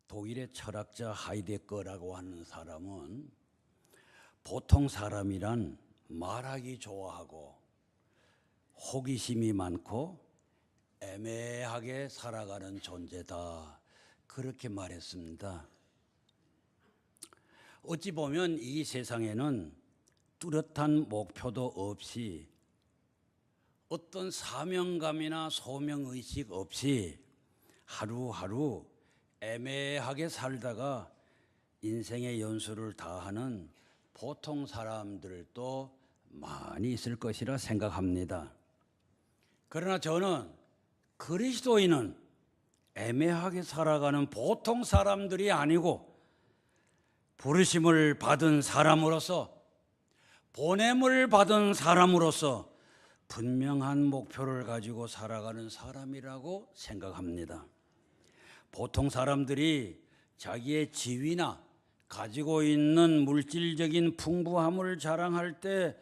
독일의 철학자 하이데거라고 하는 사람은 보통 사람이란 말하기 좋아하고 호기심이 많고 애매하게 살아가는 존재다, 그렇게 말했습니다. 어찌 보면 이 세상에는 뚜렷한 목표도 없이 어떤 사명감이나 소명의식 없이 하루하루 애매하게 살다가 인생의 연수를 다하는 보통 사람들도 많이 있을 것이라 생각합니다. 그러나 저는 그리스도인은 애매하게 살아가는 보통 사람들이 아니고 부르심을 받은 사람으로서, 보냄을 받은 사람으로서 분명한 목표를 가지고 살아가는 사람이라고 생각합니다. 보통 사람들이 자기의 지위나 가지고 있는 물질적인 풍부함을 자랑할 때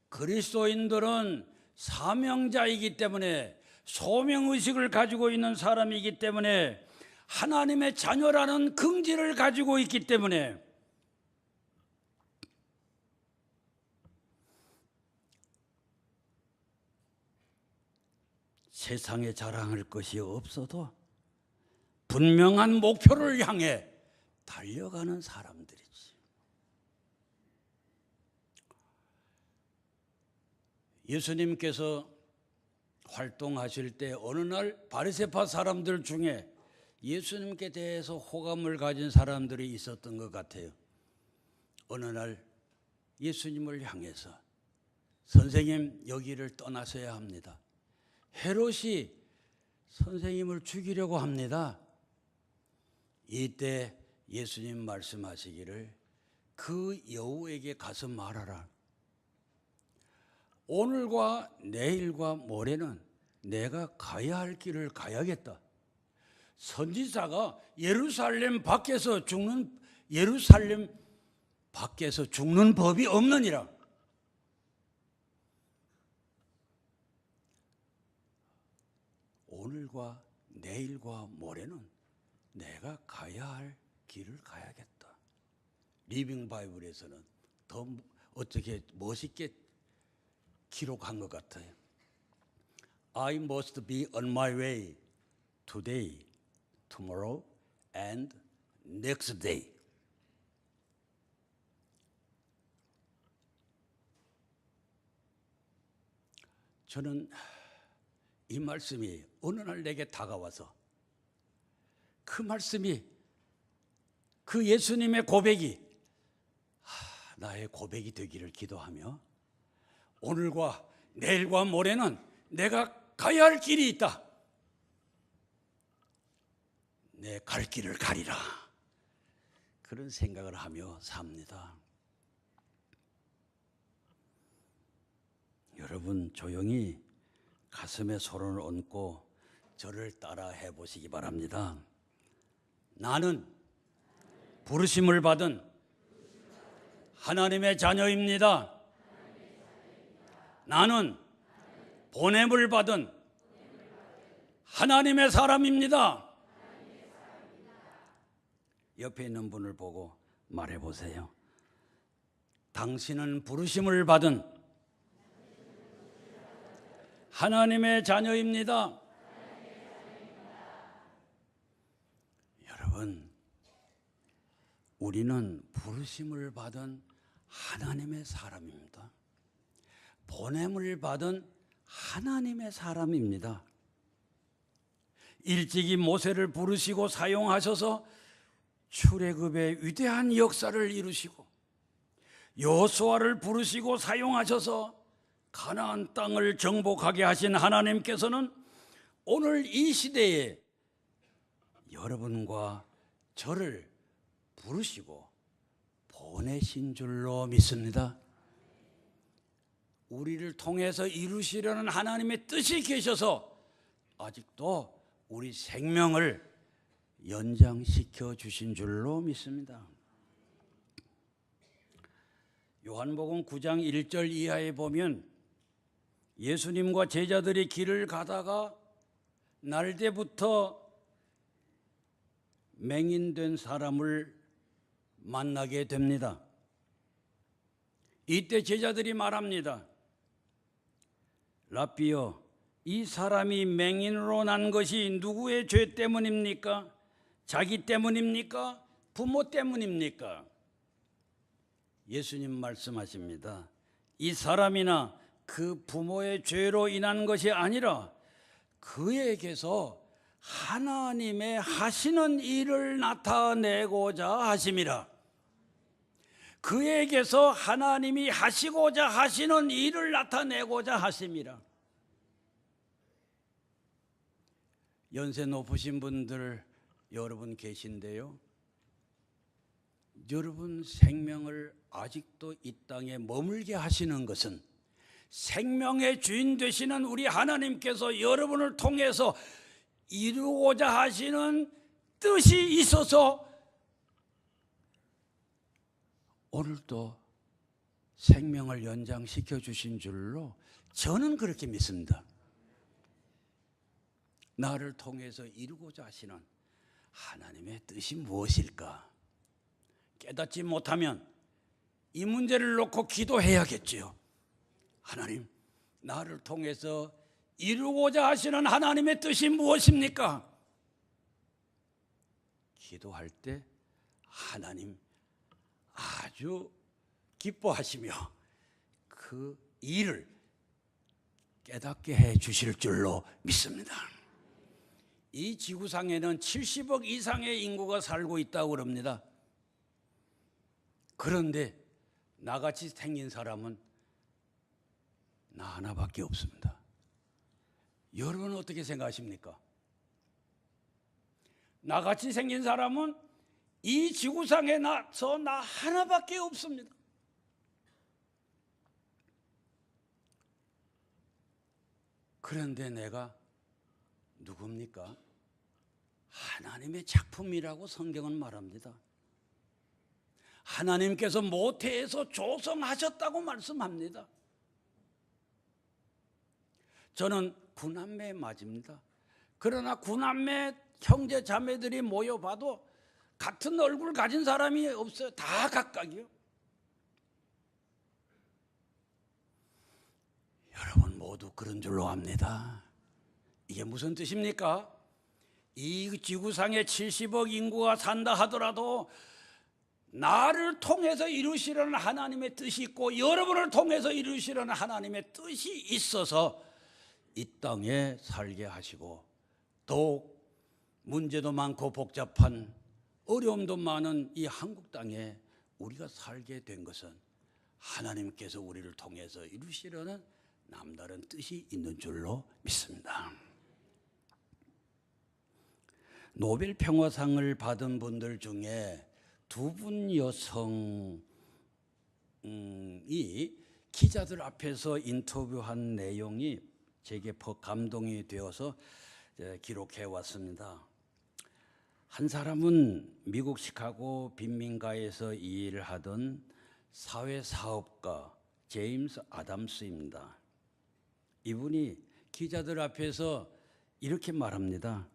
그리스도인들은 사명자이기 때문에, 소명의식을 가지고 있는 사람이기 때문에, 하나님의 자녀라는 긍지를 가지고 있기 때문에 세상에 자랑할 것이 없어도 분명한 목표를 향해 달려가는 사람들이지. 예수님께서 활동하실 때 어느 날 바리새파 사람들 중에 예수님께 대해서 호감을 가진 사람들이 있었던 것 같아요. 어느 날 예수님을 향해서 선생님, 여기를 떠나셔야 합니다. 헤롯이 선생님을 죽이려고 합니다. 이때 예수님 말씀하시기를 그 여우에게 가서 말하라. 오늘과 내일과 모레는 내가 가야 할 길을 가야겠다. 선지자가 예루살렘 밖에서 죽는 법이 없느니라. 오늘과 내일과 모레는 내가 가야 할 길을 가야겠다. 리빙 바이블에서는 더 어떻게 멋있게 기록한 것 같아요. I must be on my way today, tomorrow, and next day. 저는 이 말씀이 어느 날 내게 다가와서 그 말씀이, 그 예수님의 고백이 나의 고백이 되기를 기도하며, 오늘과 내일과 모레는 내가 가야 할 길이 있다. 내 갈 길을 가리라. 그런 생각을 하며 삽니다. 여러분, 조용히 가슴에 손을 얹고 저를 따라 해보시기 바랍니다. 나는 부르심을 받은 하나님의 자녀입니다. 나는 보냄을 받은 하나님의 사람입니다. 옆에 있는 분을 보고 말해보세요. 당신은 부르심을 받은 하나님의 자녀입니다. 여러분, 우리는 부르심을 받은 하나님의 사람입니다. 보냄을 받은 하나님의 사람입니다. 일찍이 모세를 부르시고 사용하셔서 출애굽의 위대한 역사를 이루시고, 여호수아를 부르시고 사용하셔서 가나안 땅을 정복하게 하신 하나님께서는 오늘 이 시대에 여러분과 저를 부르시고 보내신 줄로 믿습니다. 우리를 통해서 이루시려는 하나님의 뜻이 계셔서 아직도 우리 생명을 연장시켜 주신 줄로 믿습니다. 요한복음 9장 1절 이하에 보면 예수님과 제자들이 길을 가다가 날때부터 맹인된 사람을 만나게 됩니다. 이때 제자들이 말합니다. 랍비여, 이 사람이 맹인으로 난 것이 누구의 죄 때문입니까? 자기 때문입니까? 부모 때문입니까? 예수님 말씀하십니다. 이 사람이나 그 부모의 죄로 인한 것이 아니라 그에게서 하나님의 하시는 일을 나타내고자 하심이라. 그에게서 하나님이 하시고자 하시는 일을 나타내고자 하심이라. 연세 높으신 분들 여러분 계신데요, 여러분 생명을 아직도 이 땅에 머물게 하시는 것은 생명의 주인 되시는 우리 하나님께서 여러분을 통해서 이루고자 하시는 뜻이 있어서 오늘도 생명을 연장시켜 주신 줄로 저는 그렇게 믿습니다. 나를 통해서 이루고자 하시는 하나님의 뜻이 무엇일까? 깨닫지 못하면 이 문제를 놓고 기도해야겠지요. 하나님, 나를 통해서 이루고자 하시는 하나님의 뜻이 무엇입니까? 기도할 때 하나님 아주 기뻐하시며 그 일을 깨닫게 해 주실 줄로 믿습니다. 이 지구상에는 70억 이상의 인구가 살고 있다고 그럽니다. 그런데 나같이 생긴 사람은 나 하나밖에 없습니다. 여러분은 어떻게 생각하십니까? 나같이 생긴 사람은 이 지구상에 나 하나밖에 없습니다. 그런데 내가 누굽니까? 하나님의 작품이라고 성경은 말합니다. 하나님께서 모태에서 조성하셨다고 말씀합니다. 저는 9남매 맞습니다. 그러나 9남매 형제 자매들이 모여봐도 같은 얼굴 가진 사람이 없어요. 다 각각이요. 여러분 모두 그런 줄로 압니다. 이게 무슨 뜻입니까? 이 지구상에 70억 인구가 산다 하더라도 나를 통해서 이루시려는 하나님의 뜻이 있고 여러분을 통해서 이루시려는 하나님의 뜻이 있어서 이 땅에 살게 하시고 또 문제도 많고 복잡한 어려움도 많은 이 한국 땅에 우리가 살게 된 것은 하나님께서 우리를 통해서 이루시려는 남다른 뜻이 있는 줄로 믿습니다. 노벨 평화상을 받은 분들 중에 두 분 여성이 기자들 앞에서 인터뷰한 내용이 제게 감동이 되어서 기록해 왔습니다. 한 사람은 미국 시카고 빈민가에서 일을 하던 사회사업가 제임스 아담스입니다. 이분이 기자들 앞에서 이렇게 말합니다.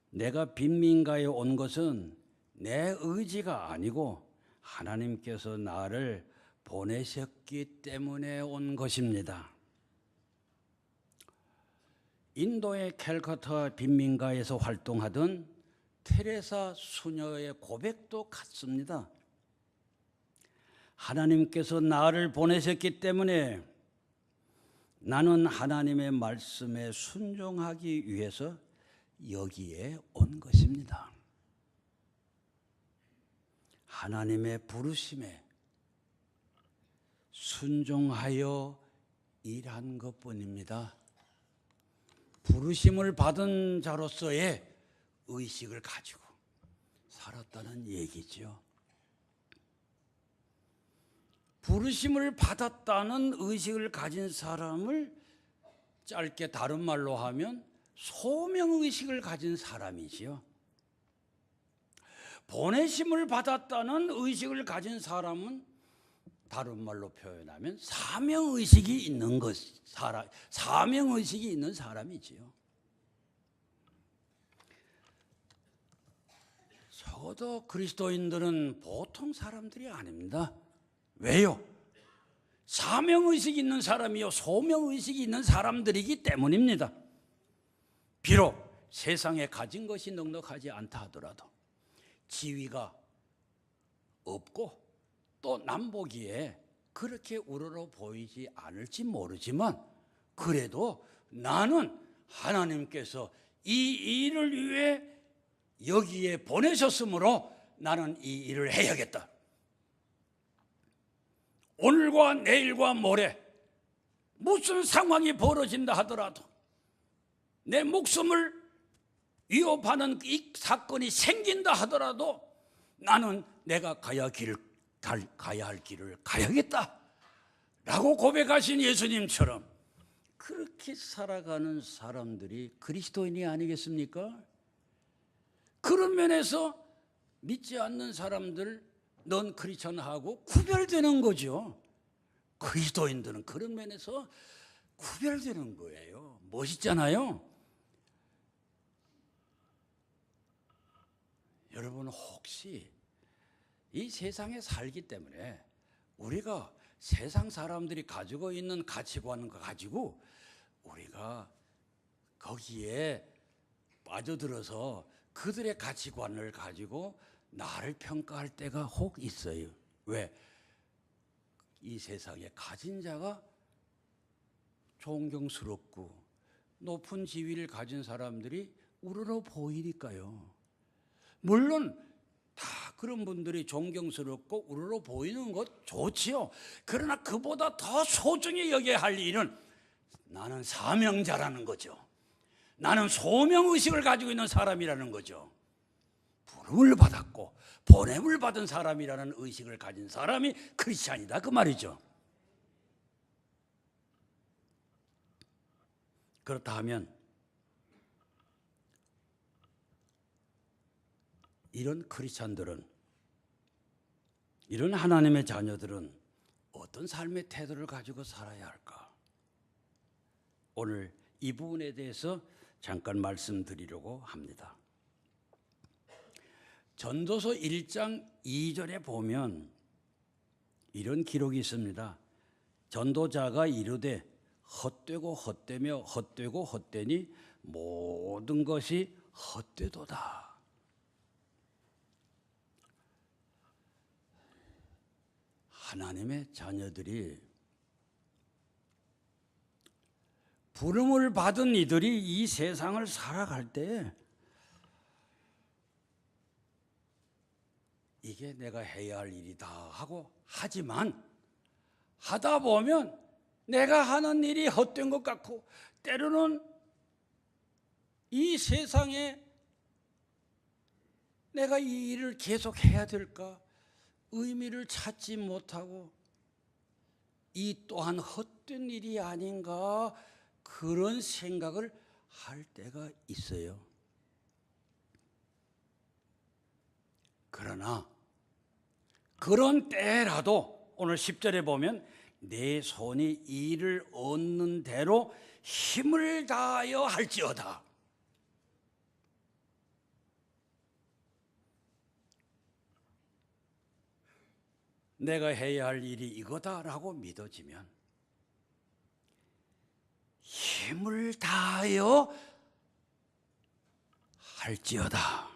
내가 빈민가에 온 것은 내 의지가 아니고 하나님께서 나를 보내셨기 때문에 온 것입니다. 인도의 캘커타 빈민가에서 활동하던 테레사 수녀의 고백도 같습니다. 하나님께서 나를 보내셨기 때문에 나는 하나님의 말씀에 순종하기 위해서 여기에 온 것입니다. 하나님의 부르심에 순종하여 일한 것뿐입니다. 부르심을 받은 자로서의 의식을 가지고 살았다는 얘기죠. 부르심을 받았다는 의식을 가진 사람을 짧게 다른 말로 하면 소명의식을 가진 사람이지요. 보내심을 받았다는 의식을 가진 사람은 다른 말로 표현하면 사명의식이 있는 사명의식이 있는 사람이지요. 적어도 그리스도인들은 보통 사람들이 아닙니다. 왜요? 사명의식이 있는 사람이요 소명의식이 있는 사람들이기 때문입니다. 비록 세상에 가진 것이 넉넉하지 않다 하더라도 지위가 없고 또 남보기에 그렇게 우러러 보이지 않을지 모르지만 그래도 나는 하나님께서 이 일을 위해 여기에 보내셨으므로 나는 이 일을 해야겠다. 오늘과 내일과 모레 무슨 상황이 벌어진다 하더라도 내 목숨을 위협하는 이 사건이 생긴다 하더라도 나는 내가 가야 할 길을 가야겠다 라고 고백하신 예수님처럼 그렇게 살아가는 사람들이 그리스도인이 아니겠습니까? 그런 면에서 믿지 않는 사람들 넌 크리스천하고 구별되는 거죠. 그리스도인들은 그런 면에서 구별되는 거예요. 멋있잖아요. 여러분 혹시 이 세상에 살기 때문에 우리가 세상 사람들이 가지고 있는 가치관을 가지고 우리가 거기에 빠져들어서 그들의 가치관을 가지고 나를 평가할 때가 혹 있어요. 왜? 이 세상에 가진 자가 존경스럽고 높은 지위를 가진 사람들이 우러러 보이니까요. 물론 다 그런 분들이 존경스럽고 우러러 보이는 것 좋지요. 그러나 그보다 더 소중히 여겨야 할 일은 나는 사명자라는 거죠. 나는 소명의식을 가지고 있는 사람이라는 거죠. 부름을 받았고 보냄을 받은 사람이라는 의식을 가진 사람이 크리스찬이다 그 말이죠. 그렇다 하면 이런 크리스찬들은, 이런 하나님의 자녀들은 어떤 삶의 태도를 가지고 살아야 할까? 오늘 이 부분에 대해서 잠깐 말씀드리려고 합니다. 전도서 1장 2절에 보면 이런 기록이 있습니다. 전도자가 이르되 헛되고 헛되며 헛되고 헛되니 모든 것이 헛되도다. 하나님의 자녀들이 부름을 받은 이들이 이 세상을 살아갈 때 이게 내가 해야 할 일이다 하고 하지만 하다 보면 내가 하는 일이 헛된 것 같고 때로는 이 세상에 내가 이 일을 계속 해야 될까 의미를 찾지 못하고 이 또한 헛된 일이 아닌가 그런 생각을 할 때가 있어요. 그러나 그런 때라도 오늘 10절에 보면 내 손이 이를 얻는 대로 힘을 다하여 할지어다. 내가 해야 할 일이 이거다라고 믿어지면 힘을 다하여 할지어다.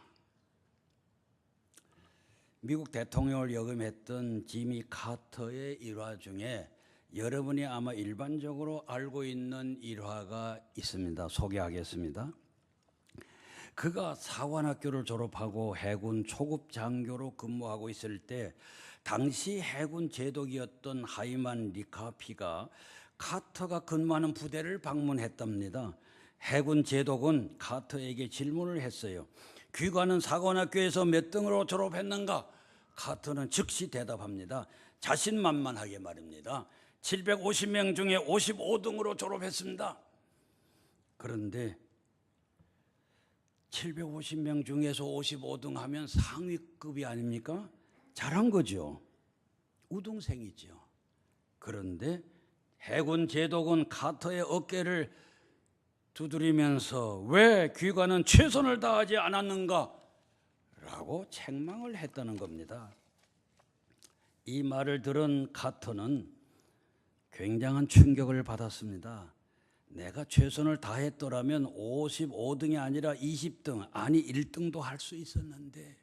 미국 대통령을 역임했던 지미 카터의 일화 중에 여러분이 아마 일반적으로 알고 있는 일화가 있습니다. 소개하겠습니다. 그가 사관학교를 졸업하고 해군 초급 장교로 근무하고 있을 때 당시 해군 제독이었던 하이만 리카피가 카터가 근무하는 부대를 방문했답니다. 해군 제독은 카터에게 질문을 했어요. 귀관은 사관학교에서 몇 등으로 졸업했는가? 카터는 즉시 대답합니다. 자신만만하게 말입니다. 750명 중에 55등으로 졸업했습니다. 그런데 750명 중에서 55등 하면 상위급이 아닙니까? 잘한 거죠. 우등생이죠. 그런데 해군 제독은 카터의 어깨를 두드리면서 왜 귀관은 최선을 다하지 않았는가? 라고 책망을 했다는 겁니다. 이 말을 들은 가토는 굉장한 충격을 받았습니다. 내가 최선을 다했더라면 55등이 아니라 20등, 아니 1등도 할 수 있었는데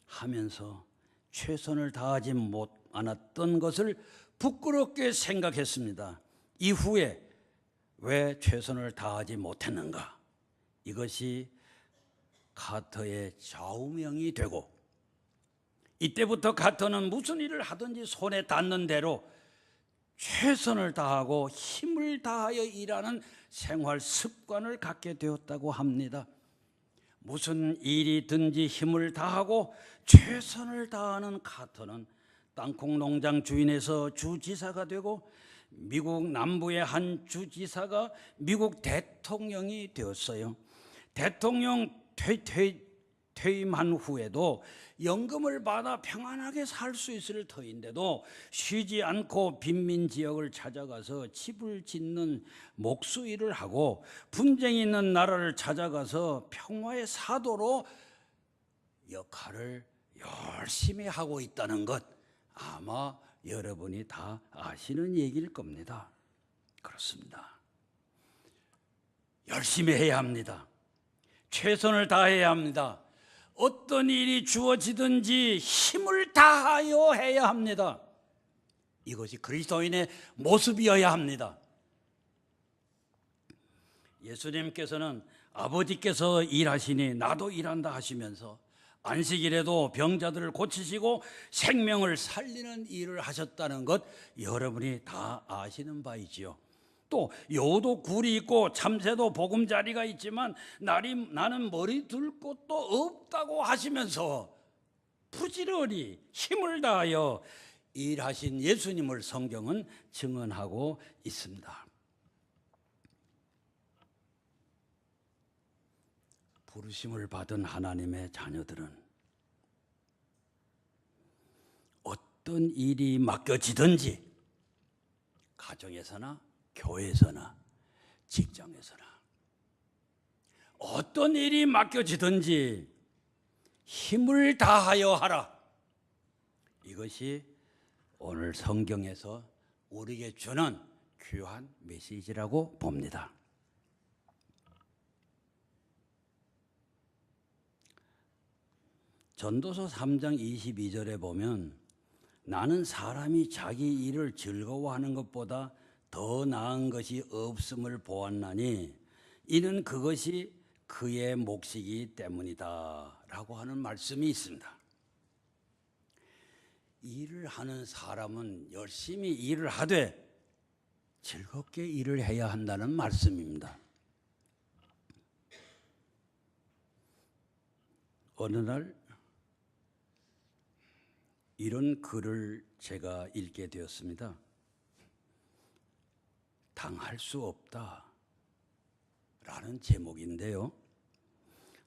하면서 최선을 다하지 않았던 것을 부끄럽게 생각했습니다. 이후에 왜 최선을 다하지 못했는가? 이것이 가토의 좌우명이 되고, 이때부터 가토는 무슨 일을 하든지 손에 닿는 대로 최선을 다하고 힘을 다하여 일하는 생활 습관을 갖게 되었다고 합니다. 무슨 일이든지 힘을 다하고 최선을 다하는 가토는 땅콩 농장 주인에서 주지사가 되고, 미국 남부의 한 주지사가 미국 대통령이 되었어요. 대통령 퇴임한 후에도 연금을 받아 평안하게 살 수 있을 터인데도 쉬지 않고 빈민 지역을 찾아가서 집을 짓는 목수 일을 하고, 분쟁이 있는 나라를 찾아가서 평화의 사도로 역할을 열심히 하고 있다는 것, 아마 여러분이 다 아시는 얘기일 겁니다. 그렇습니다. 열심히 해야 합니다. 최선을 다해야 합니다. 어떤 일이 주어지든지 힘을 다하여 해야 합니다. 이것이 그리스도인의 모습이어야 합니다. 예수님께서는 아버지께서 일하시니 나도 일한다 하시면서 안식일에도 병자들을 고치시고 생명을 살리는 일을 하셨다는 것, 여러분이 다 아시는 바이지요. 또 여우도 굴이 있고 참새도 보금자리가 있지만 나는 머리 둘 곳도 없다고 하시면서 부지런히 힘을 다하여 일하신 예수님을 성경은 증언하고 있습니다. 부르심을 받은 하나님의 자녀들은 어떤 일이 맡겨지든지 가정에서나 교회에서나 직장에서나 어떤 일이 맡겨지든지 힘을 다하여 하라. 이것이 오늘 성경에서 우리에게 주는 귀한 메시지라고 봅니다. 전도서 3장 22절에 보면 나는 사람이 자기 일을 즐거워하는 것보다 더 나은 것이 없음을 보았나니 이는 그것이 그의 몫이기 때문이다 라고 하는 말씀이 있습니다. 일을 하는 사람은 열심히 일을 하되 즐겁게 일을 해야 한다는 말씀입니다. 어느 날 이런 글을 제가 읽게 되었습니다. 당할 수 없다 라는 제목인데요,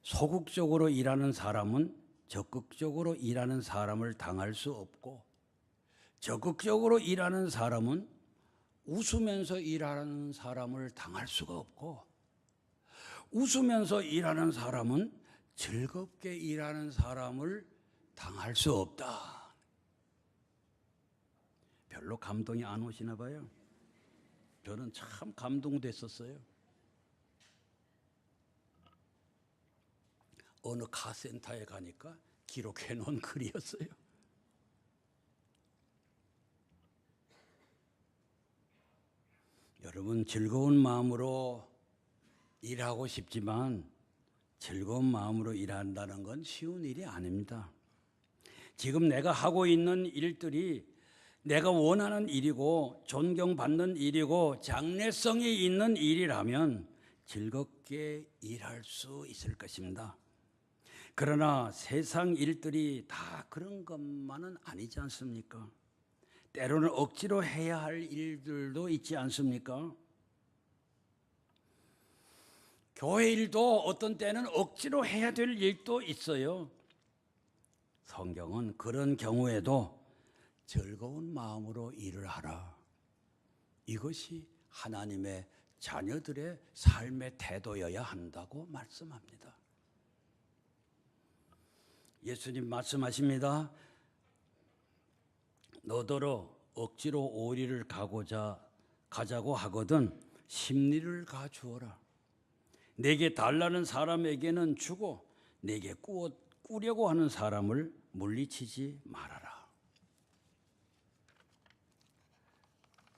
소극적으로 일하는 사람은 적극적으로 일하는 사람을 당할 수 없고, 적극적으로 일하는 사람은 웃으면서 일하는 사람을 당할 수가 없고, 웃으면서 일하는 사람은 즐겁게 일하는 사람을 당할 수 없다. 별로 감동이 안 오시나 봐요. 저는 참 감동됐었어요. 어느 카센터에 가니까 기록해 놓은 글이었어요. 여러분, 즐거운 마음으로 일하고 싶지만 즐거운 마음으로 일한다는 건 쉬운 일이 아닙니다. 지금 내가 하고 있는 일들이 내가 원하는 일이고 존경받는 일이고 장래성이 있는 일이라면 즐겁게 일할 수 있을 것입니다. 그러나 세상 일들이 다 그런 것만은 아니지 않습니까? 때로는 억지로 해야 할 일들도 있지 않습니까? 교회 일도 어떤 때는 억지로 해야 될 일도 있어요. 성경은 그런 경우에도 즐거운 마음으로 일을 하라, 이것이 하나님의 자녀들의 삶의 태도여야 한다고 말씀합니다. 예수님 말씀하십니다. 너더러 억지로 오리를 가자고 하거든 십리를 가주어라. 내게 달라는 사람에게는 주고 내게 꾸려고 하는 사람을 물리치지 말아라.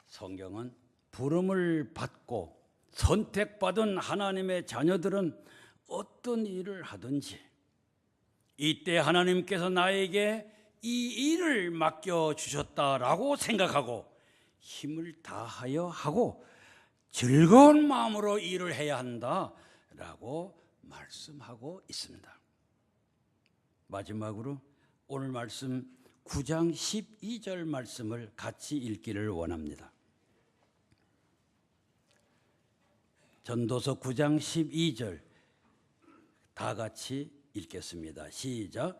성경은 부름을 받고 선택받은 하나님의 자녀들은 어떤 일을 하든지 이때 하나님께서 나에게 이 일을 맡겨주셨다라고 생각하고 힘을 다하여 하고 즐거운 마음으로 일을 해야 한다라고 말씀하고 있습니다. 마지막으로 오늘 말씀 9장 12절 말씀을 같이 읽기를 원합니다. 전도서 9장 12절 다 같이 읽겠습니다. 시작.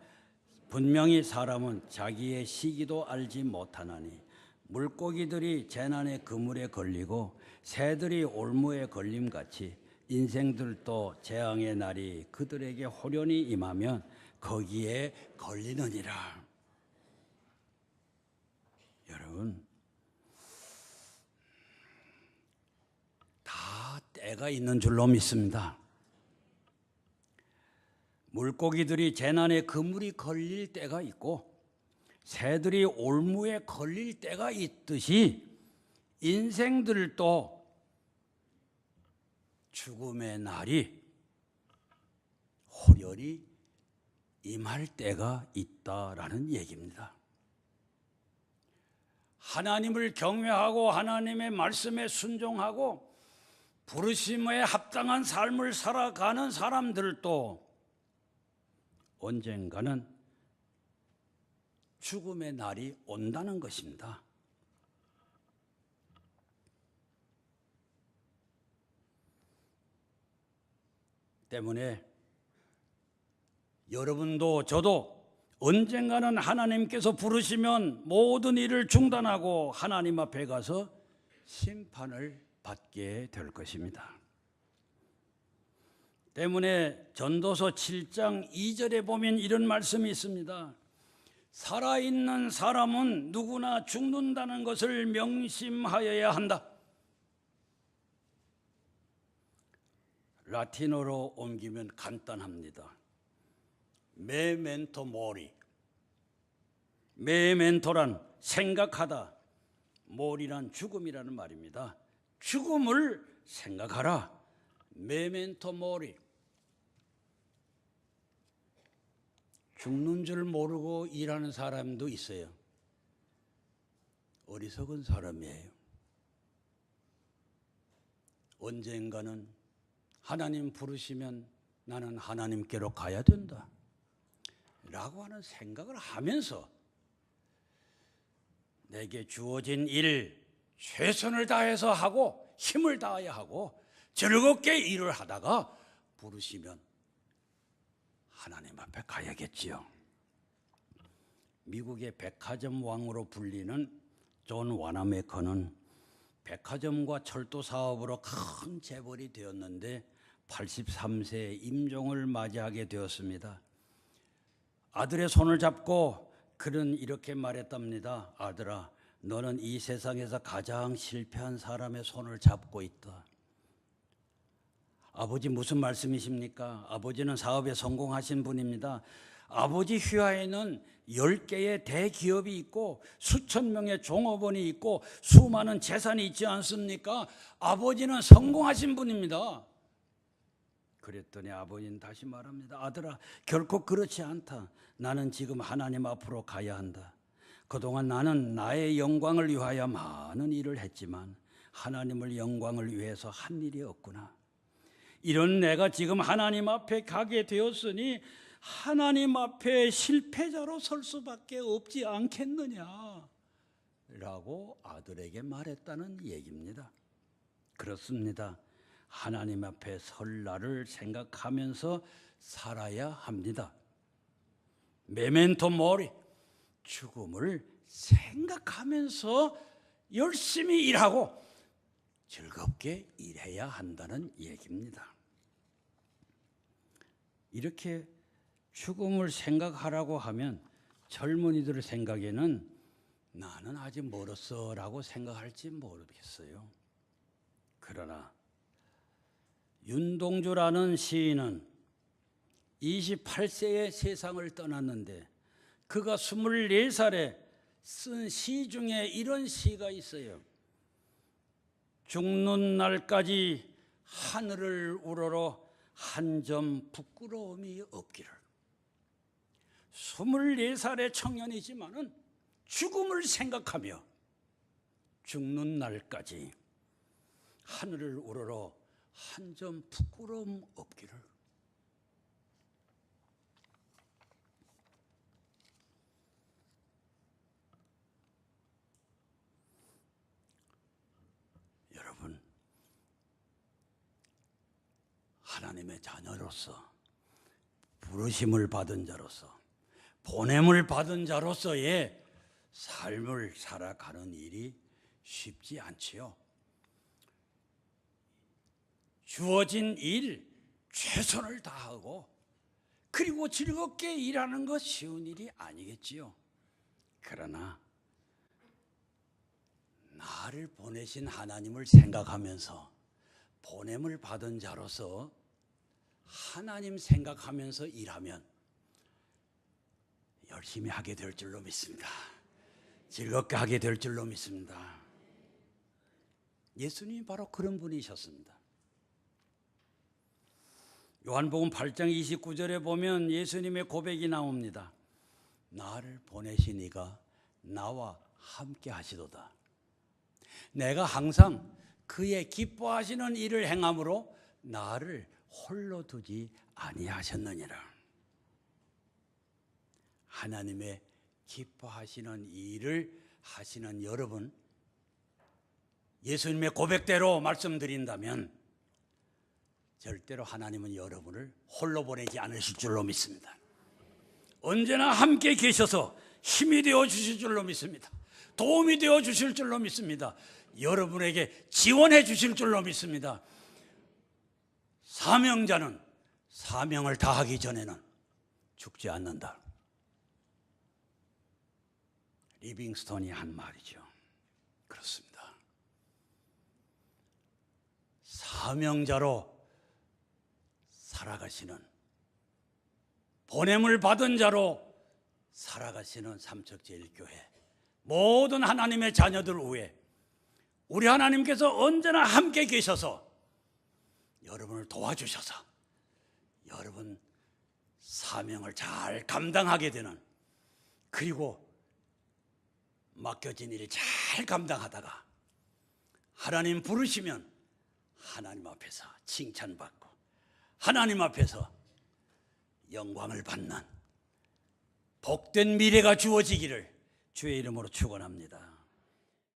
분명히 사람은 자기의 시기도 알지 못하나니 물고기들이 재난의 그물에 걸리고 새들이 올무에 걸림같이 인생들도 재앙의 날이 그들에게 호련히 임하면 거기에 걸리느니라. 여러분, 다 때가 있는 줄로 믿습니다. 물고기들이 재난의 그물이 걸릴 때가 있고 새들이 올무에 걸릴 때가 있듯이 인생들도 죽음의 날이 호련히 임할 때가 있다라는 얘기입니다. 하나님을 경외하고 하나님의 말씀에 순종하고 부르심에 합당한 삶을 살아가는 사람들도 언젠가는 죽음의 날이 온다는 것입니다. 때문에 여러분도 저도 언젠가는 하나님께서 부르시면 모든 일을 중단하고 하나님 앞에 가서 심판을 받게 될 것입니다. 때문에 전도서 7장 2절에 보면 이런 말씀이 있습니다. 살아있는 사람은 누구나 죽는다는 것을 명심하여야 한다. 라틴어로 옮기면 간단합니다. 메멘토 모리. 메멘토란 생각하다, 모리란 죽음이라는 말입니다. 죽음을 생각하라. 메멘토 모리. 죽는 줄 모르고 일하는 사람도 있어요. 어리석은 사람이에요. 언젠가는 하나님 부르시면 나는 하나님께로 가야 된다 라고 하는 생각을 하면서 내게 주어진 일 최선을 다해서 하고 힘을 다해야 하고 즐겁게 일을 하다가 부르시면 하나님 앞에 가야겠지요. 미국의 백화점 왕으로 불리는 존 와나메커는 백화점과 철도 사업으로 큰 재벌이 되었는데 83세에 임종을 맞이하게 되었습니다. 아들의 손을 잡고 그는 이렇게 말했답니다. 아들아, 너는 이 세상에서 가장 실패한 사람의 손을 잡고 있다. 아버지 무슨 말씀이십니까? 아버지는 사업에 성공하신 분입니다. 아버지 휘하에는 10개의 대기업이 있고 수천 명의 종업원이 있고 수많은 재산이 있지 않습니까? 아버지는 성공하신 분입니다. 그랬더니 아버지는 다시 말합니다. 아들아, 결코 그렇지 않다. 나는 지금 하나님 앞으로 가야 한다. 그동안 나는 나의 영광을 위하여 많은 일을 했지만 하나님을 영광을 위해서 한 일이 없구나. 이런 내가 지금 하나님 앞에 가게 되었으니 하나님 앞에 실패자로 설 수밖에 없지 않겠느냐 라고 아들에게 말했다는 얘기입니다. 그렇습니다. 하나님 앞에 설 날을 생각하면서 살아야 합니다. 메멘토 모리, 죽음을 생각하면서 열심히 일하고 즐겁게 일해야 한다는 얘기입니다. 이렇게 죽음을 생각하라고 하면 젊은이들 생각에는 나는 아직 멀었어 라고 생각할지 모르겠어요. 그러나 윤동주라는 시인은 28세에 세상을 떠났는데 그가 24살에 쓴 시 중에 이런 시가 있어요. 죽는 날까지 하늘을 우러러 한 점 부끄러움이 없기를. 24살의 청년이지만은 죽음을 생각하며 죽는 날까지 하늘을 우러러 한 점 부끄러움 없기를. 여러분, 하나님의 자녀로서 부르심을 받은 자로서 보냄을 받은 자로서의 삶을 살아가는 일이 쉽지 않지요. 주어진 일 최선을 다하고 그리고 즐겁게 일하는 것 쉬운 일이 아니겠지요. 그러나 나를 보내신 하나님을 생각하면서 보냄을 받은 자로서 하나님 생각하면서 일하면 열심히 하게 될 줄로 믿습니다. 즐겁게 하게 될 줄로 믿습니다. 예수님이 바로 그런 분이셨습니다. 요한복음 8장 29절에 보면 예수님의 고백이 나옵니다. 나를 보내신 이가 나와 함께 하시도다. 내가 항상 그의 기뻐하시는 일을 행함으로 나를 홀로 두지 아니하셨느니라. 하나님의 기뻐하시는 일을 하시는 여러분, 예수님의 고백대로 말씀드린다면 절대로 하나님은 여러분을 홀로 보내지 않으실 줄로 믿습니다. 언제나 함께 계셔서 힘이 되어 주실 줄로 믿습니다. 도움이 되어 주실 줄로 믿습니다. 여러분에게 지원해 주실 줄로 믿습니다. 사명자는 사명을 다하기 전에는 죽지 않는다. 리빙스톤이 한 말이죠. 그렇습니다. 사명자로 살아가시는, 보냄을 받은 자로 살아가시는 삼척제일교회 모든 하나님의 자녀들 위해 우리 하나님께서 언제나 함께 계셔서 여러분을 도와주셔서 여러분 사명을 잘 감당하게 되는, 그리고 맡겨진 일을 잘 감당하다가 하나님 부르시면 하나님 앞에서 칭찬받고 하나님 앞에서 영광을 받는 복된 미래가 주어지기를 주의 이름으로 축원합니다.